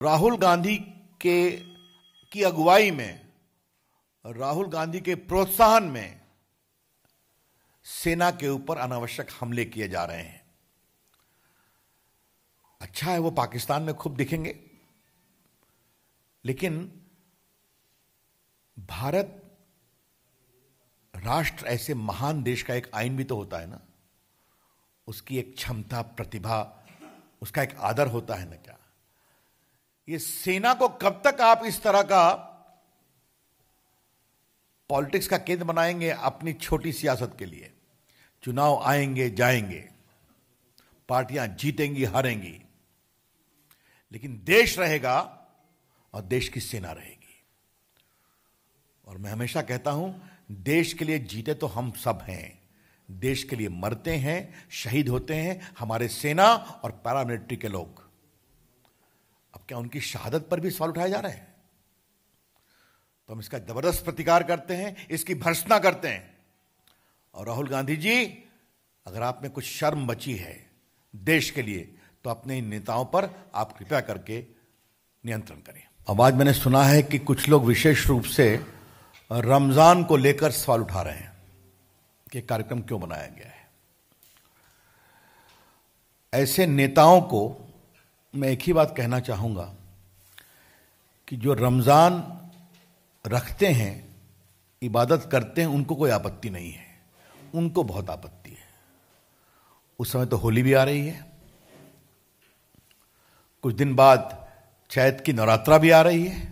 राहुल गांधी की अगुवाई में, राहुल गांधी के प्रोत्साहन में सेना के ऊपर अनावश्यक हमले किए जा रहे हैं। अच्छा है वो पाकिस्तान में खूब दिखेंगे, लेकिन भारत राष्ट्र ऐसे महान देश का एक आईन भी तो होता है ना, उसकी एक क्षमता, प्रतिभा, उसका एक आदर होता है ना। क्या ये सेना को कब तक आप इस तरह का पॉलिटिक्स का केंद्र बनाएंगे अपनी छोटी सियासत के लिए? चुनाव आएंगे जाएंगे, पार्टियां जीतेंगी हारेंगी, लेकिन देश रहेगा और देश की सेना रहेगी। और मैं हमेशा कहता हूं, देश के लिए जीते तो हम सब हैं, देश के लिए मरते हैं, शहीद होते हैं हमारे सेना और पैरामिलिट्री के लोग। अब क्या उनकी शहादत पर भी सवाल उठाए जा रहे हैं? तो हम इसका जबरदस्त प्रतिकार करते हैं, इसकी भर्त्सना करते हैं। और राहुल गांधी जी, अगर आप में कुछ शर्म बची है देश के लिए, तो अपने इन नेताओं पर आप कृपया करके नियंत्रण करें। अब आज मैंने सुना है कि कुछ लोग विशेष रूप से रमजान को लेकर सवाल उठा रहे हैं कि कार्यक्रम क्यों बनाया गया है। ऐसे नेताओं को मैं एक ही बात कहना चाहूंगा कि जो रमजान रखते हैं, इबादत करते हैं, उनको कोई आपत्ति नहीं है, उनको बहुत आपत्ति है। उस समय तो होली भी आ रही है, कुछ दिन बाद चैत की नवरात्रा भी आ रही है।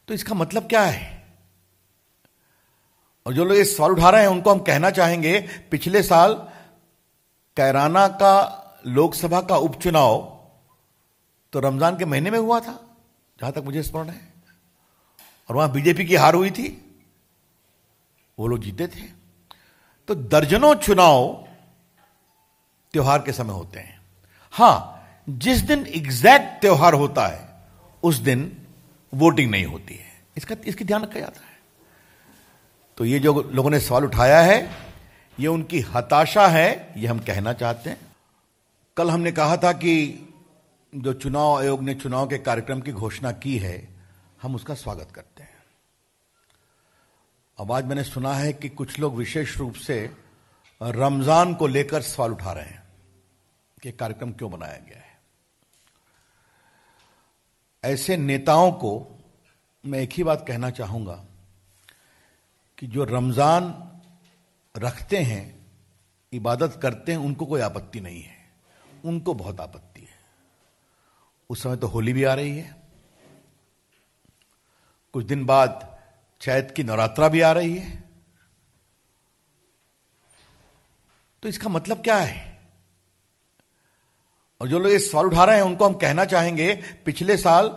तो इसका मतलब क्या है? और जो लोग ये सवाल उठा रहे हैं उनको हम कहना चाहेंगे, पिछले साल कैराना का लोकसभा का उपचुनाव तो रमजान के महीने में हुआ था, जहां तक मुझे स्मरण है, और वहां बीजेपी की हार हुई थी, वो लोग जीते थे। तो दर्जनों चुनाव त्योहार के समय होते हैं। हां, जिस दिन एग्जैक्ट त्योहार होता है उस दिन वोटिंग नहीं होती है, इसकी ध्यान रखा जाता है। तो ये जो लोगों ने सवाल उठाया है, ये उनकी हताशा है, ये हम कहना चाहते हैं। कल हमने कहा था कि जो चुनाव आयोग ने चुनाव के कार्यक्रम की घोषणा की है, हम उसका स्वागत करते हैं। अब आज मैंने सुना है कि कुछ लोग विशेष रूप से रमजान को लेकर सवाल उठा रहे हैं कि कार्यक्रम क्यों बनाया गया है। ऐसे नेताओं को मैं एक ही बात कहना चाहूंगा कि जो रमजान रखते हैं, इबादत करते हैं, उनको कोई आपत्ति नहीं है, उनको बहुत आपत्ति है। उस समय तो होली भी आ रही है, कुछ दिन बाद चैत की नवरात्रा भी आ रही है। तो इसका मतलब क्या है? और जो लोग ये सवाल उठा रहे हैं उनको हम कहना चाहेंगे, पिछले साल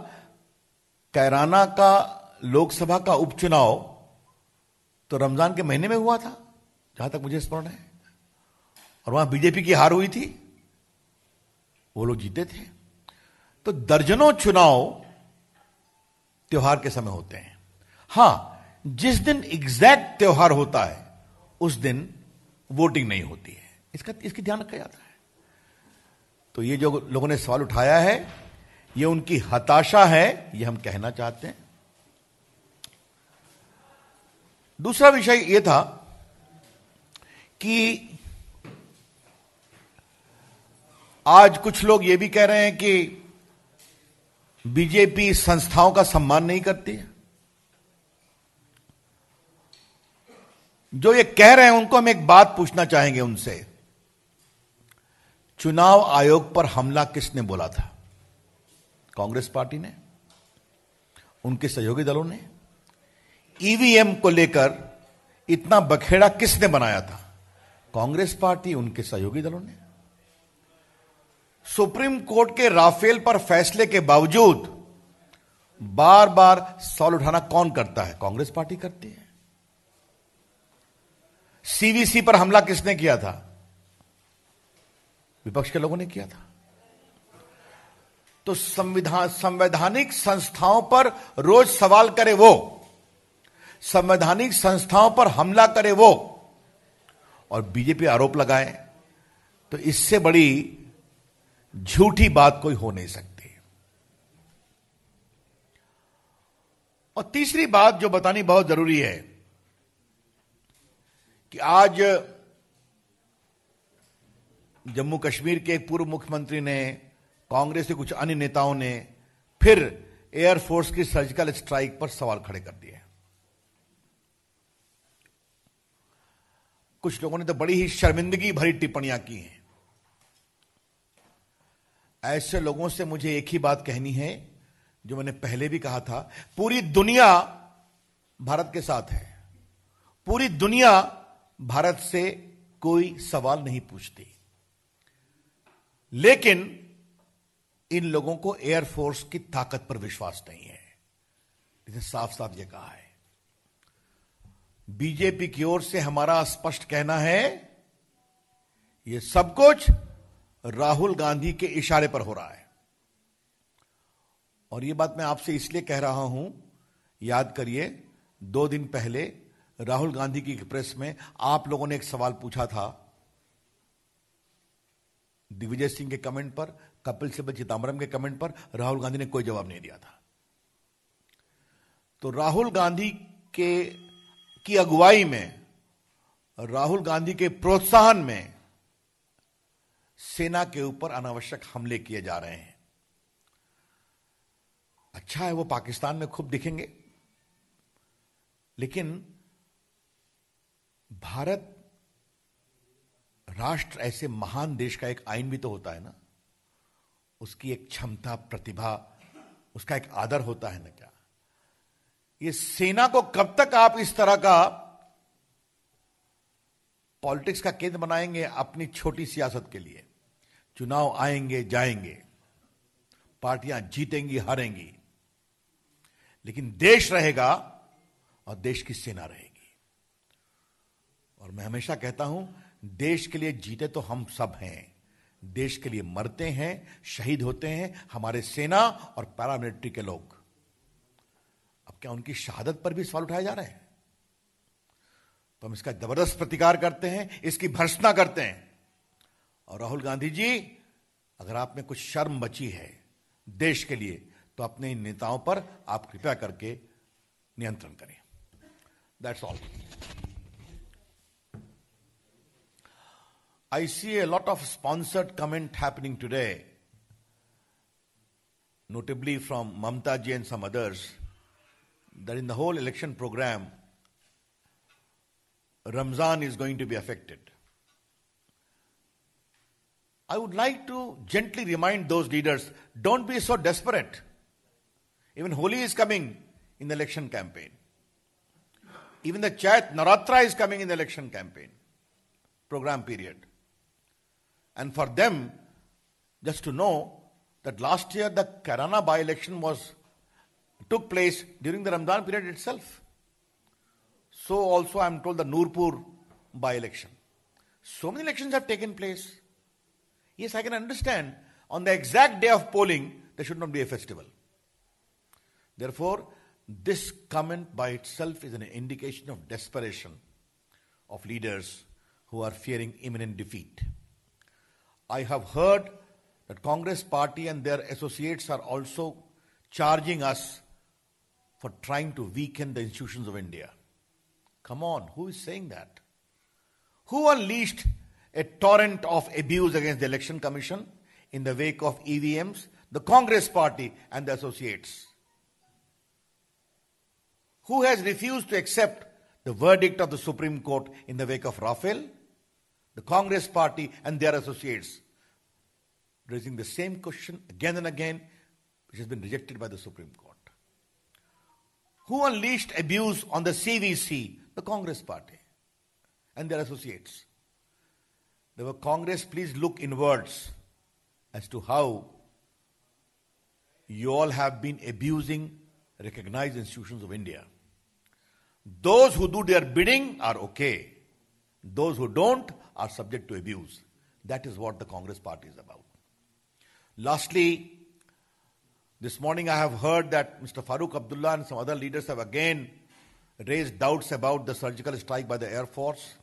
कैराना का लोकसभा का उपचुनाव तो रमजान के महीने में हुआ था, जहां तक मुझे स्मरण है, और वहां बीजेपी की हार हुई थी, वो लोग जीते थे। तो दर्जनों चुनाव त्योहार के समय होते हैं। हां, जिस दिन एग्जैक्ट त्योहार होता है उस दिन वोटिंग नहीं होती है, इसकी ध्यान रखा जाता है। तो ये जो लोगों ने सवाल उठाया है, ये उनकी हताशा है, ये हम कहना चाहते हैं। दूसरा विषय यह था कि आज कुछ लोग ये भी कह रहे हैं कि बीजेपी संस्थाओं का सम्मान नहीं करती है। जो ये कह रहे हैं उनको हम एक बात पूछना चाहेंगे उनसे, चुनाव आयोग पर हमला किसने बोला था? कांग्रेस पार्टी ने, उनके सहयोगी दलों ने। ईवीएम को लेकर इतना बखेड़ा किसने बनाया था? कांग्रेस पार्टी, उनके सहयोगी दलों ने। सुप्रीम कोर्ट के राफेल पर फैसले के बावजूद बार बार सवाल उठाना कौन करता है? कांग्रेस पार्टी करती है। सीवीसी पर हमला किसने किया था? विपक्ष के लोगों ने किया था। तो संवैधानिक संस्थाओं पर रोज सवाल करे वो, संवैधानिक संस्थाओं पर हमला करे वो, और बीजेपी आरोप लगाए, तो इससे बड़ी झूठी बात कोई हो नहीं सकती। और तीसरी बात जो बतानी बहुत जरूरी है कि आज जम्मू कश्मीर के एक पूर्व मुख्यमंत्री ने, कांग्रेस के कुछ अन्य नेताओं ने फिर एयरफोर्स की सर्जिकल स्ट्राइक पर सवाल खड़े कर दिए। कुछ लोगों ने तो बड़ी ही शर्मिंदगी भरी टिप्पणियां की हैं। ऐसे लोगों से मुझे एक ही बात कहनी है जो मैंने पहले भी कहा था, पूरी दुनिया भारत के साथ है। पूरी दुनिया भारत से कोई सवाल नहीं पूछती, लेकिन इन लोगों को एयरफोर्स की ताकत पर विश्वास नहीं है। इसने साफ साफ यह कहा है। बीजेपी की ओर से हमारा स्पष्ट कहना है, यह सब कुछ राहुल गांधी के इशारे पर हो रहा है। और यह बात मैं आपसे इसलिए कह रहा हूं, याद करिए 2 दिन पहले राहुल गांधी की प्रेस में आप लोगों ने एक सवाल पूछा था दिग्विजय सिंह के कमेंट पर, कपिल सिब्बल चिदंबरम के कमेंट पर। राहुल गांधी ने कोई जवाब नहीं दिया था। तो राहुल गांधी की अगुवाई में, राहुल गांधी के प्रोत्साहन में सेना के ऊपर अनावश्यक हमले किए जा रहे हैं। अच्छा है वो पाकिस्तान में खूब दिखेंगे, लेकिन भारत राष्ट्र ऐसे महान देश का एक आईन भी तो होता है ना, उसकी एक क्षमता, प्रतिभा, उसका एक आदर होता है ना। क्या ये सेना को कब तक आप इस तरह का पॉलिटिक्स का केंद्र बनाएंगे अपनी छोटी सियासत के लिए? चुनाव आएंगे जाएंगे, पार्टियां जीतेंगी हारेंगी, लेकिन देश रहेगा और देश की सेना रहेगी। और मैं हमेशा कहता हूं, देश के लिए जीते तो हम सब हैं, देश के लिए मरते हैं, शहीद होते हैं हमारे सेना और पैरामिलिट्री के लोग। अब क्या उनकी शहादत पर भी सवाल उठाए जा रहे हैं? तो हम इसका जबरदस्त प्रतिकार करते हैं, इसकी भर्त्सना करते हैं। और राहुल गांधी जी, अगर आप में कुछ शर्म बची है देश के लिए, तो अपने इन नेताओं पर आप कृपया करके नियंत्रण करें। That's all. I see a lot of sponsored comment happening today, notably from Mamta ji and some others, that in the whole election program, Ramzan is going to be affected. I would like to gently remind those leaders, don't be so desperate. Even Holi is coming in the election campaign. Even the Chait Naratra is coming in the election campaign program period. And for them, just to know that last year the Karana by-election took place during the Ramadan period itself. So also I am told the Nurpur by-election. So many elections have taken place. Yes, I can understand. On the exact day of polling, there should not be a festival. Therefore, this comment by itself is an indication of desperation of leaders who are fearing imminent defeat. I have heard that Congress party and their associates are also charging us for trying to weaken the institutions of India. Come on, who is saying that? Who unleashed a torrent of abuse against the Election Commission in the wake of EVMs? The Congress party and the associates. Who has refused to accept the verdict of the Supreme Court in the wake of Rafale? The Congress party and their associates, raising the same question again and again, which has been rejected by the Supreme Court. Who unleashed abuse on the CVC? The Congress party and their associates. The Congress, please look inwards as to how you all have been abusing recognized institutions of India. Those who do their bidding are okay. Those who don't are subject to abuse. That is what the Congress party is about. Lastly, this morning I have heard that Mr. Farooq Abdullah and some other leaders have again raised doubts about the surgical strike by the Air Force.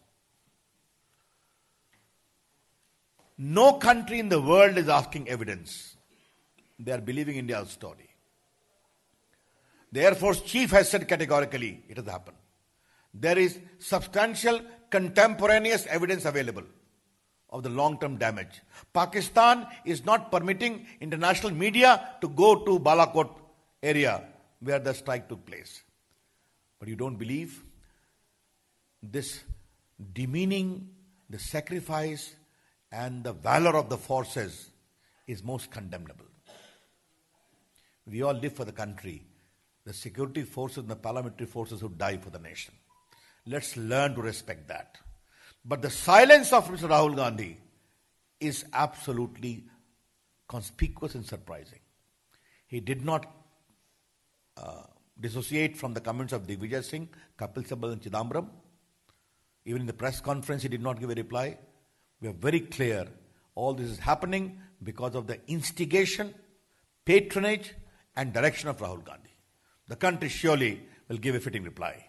No country in the world is asking evidence. They are believing India's story. The Air Force Chief has said categorically it has happened. There is substantial contemporaneous evidence available of the long-term damage. Pakistan is not permitting international media to go to Balakot area where the strike took place. But you don't believe? This demeaning the sacrifice and the valor of the forces is most condemnable. We all live for the country. The security forces and the paramilitary forces who die for the nation. Let's learn to respect that. But the silence of Mr. Rahul Gandhi is absolutely conspicuous and surprising. He did not dissociate from the comments of Digvijay Singh, Kapil Sibal and Chidambaram. Even in the press conference, he did not give a reply. We are very clear. All this is happening because of the instigation, patronage, and direction of Rahul Gandhi. The country surely will give a fitting reply.